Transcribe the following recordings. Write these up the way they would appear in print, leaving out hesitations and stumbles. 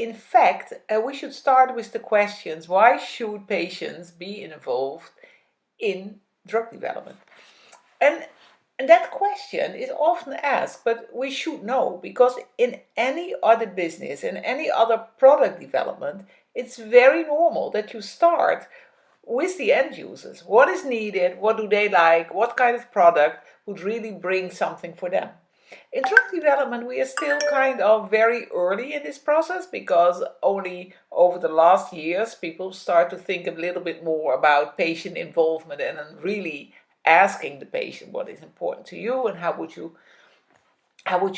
in fact, we should start with the questions, why should patients be involved in drug development? And, and that question is often asked, but we should know, because in any other business, in any other product development, it's very normal that you start with the end users. What is needed? What do they like? What kind of product would really bring something for them? In drug development, we are still kind of very early in this process, because only over the last years people start to think a little bit more about patient involvement and then really asking the patient what is important to you and how would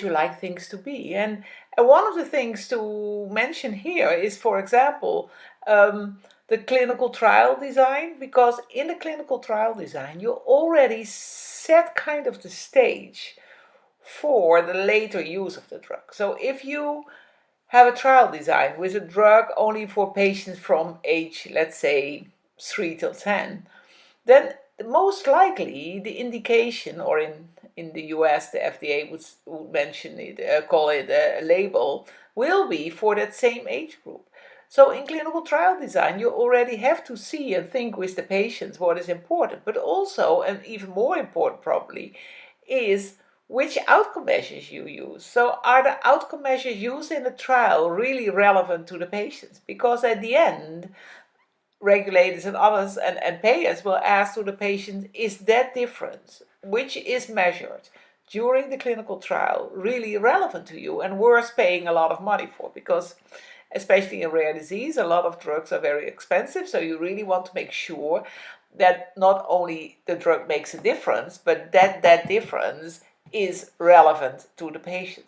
you like things to be. And one of the things to mention here is, for example, the clinical trial design, because in the clinical trial design you already set kind of the stage for the later use of the drug. So if you have a trial design with a drug only for patients from age, let's say, 3 till 10, then most likely the indication, or in the US the FDA would mention it, call it a label, will be for that same age group. So in clinical trial design, you already have to see and think with the patients what is important, but also, and even more important probably, is which outcome measures you use. So are the outcome measures used in the trial really relevant to the patients? Because at the end, regulators and others and payers will ask to the patient, is that difference which is measured during the clinical trial really relevant to you and worth paying a lot of money for? Because especially in rare disease, a lot of drugs are very expensive, so you really want to make sure that not only the drug makes a difference, but that difference is relevant to the patient.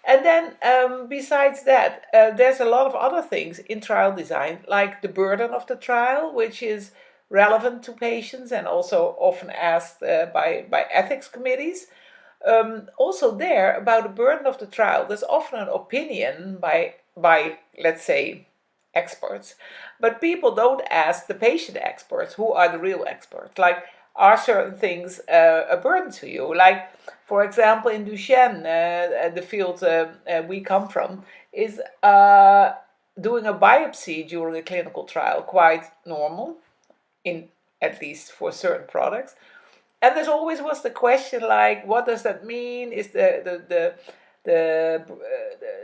And then besides that, there's a lot of other things in trial design, like the burden of the trial, which is relevant to patients and also often asked by ethics committees. Also there, about the burden of the trial, there's often an opinion by let's say, experts, but people don't ask the patient experts, who are the real experts. Like, are certain things a burden to you? Like, for example, in Duchenne, the field we come from, is doing a biopsy during a clinical trial quite normal, in at least for certain products. And there's always was the question, like, what does that mean? Is the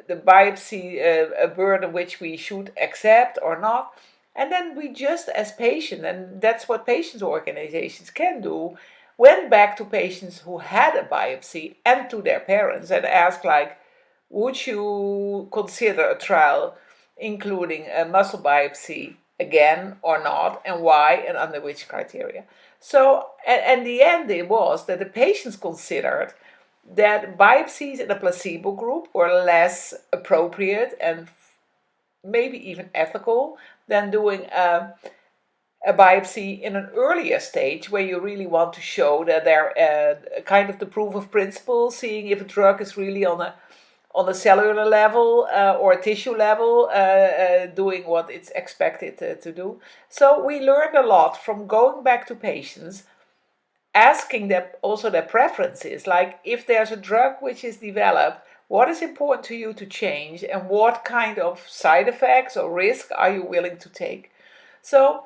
biopsy a burden which we should accept or not? And then we just, as patients, and that's what patients' organizations can do, went back to patients who had a biopsy and to their parents and asked, like, would you consider a trial including a muscle biopsy again or not, and why, and under which criteria? So, and the end it was that the patients considered that biopsies in a placebo group were less appropriate and maybe even ethical than doing a biopsy in an earlier stage, where you really want to show that they're kind of the proof of principle, seeing if a drug is really on a cellular level or a tissue level, doing what it's expected to do. So we learned a lot from going back to patients, asking them also their preferences, like, if there's a drug which is developed, what is important to you to change, and what kind of side effects or risk are you willing to take? So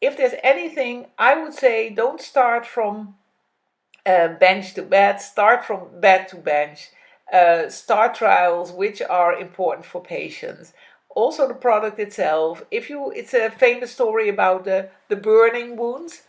if there's anything, I would say, don't start from bench to bed, start from bed to bench. Start trials which are important for patients. Also the product itself. It's a famous story about the burning wounds,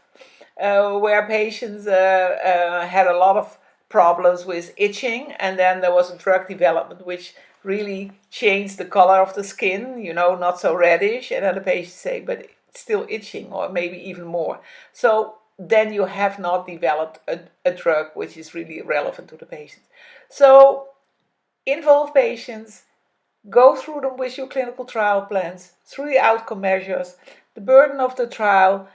where patients had a lot of problems with itching, and then there was a drug development which really changed the color of the skin, not so reddish, and then the patients say, but it's still itching, or maybe even more. So then you have not developed a drug which is really relevant to the patient. So involve patients, go through them with your clinical trial plans, through the outcome measures, the burden of the trial,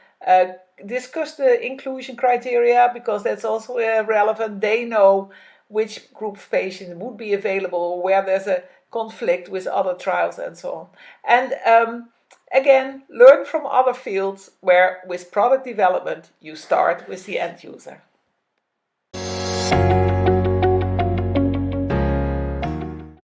discuss the inclusion criteria, because that's also relevant. They know which group of patients would be available, where there's a conflict with other trials, and so on. And again, learn from other fields where with product development you start with the end user.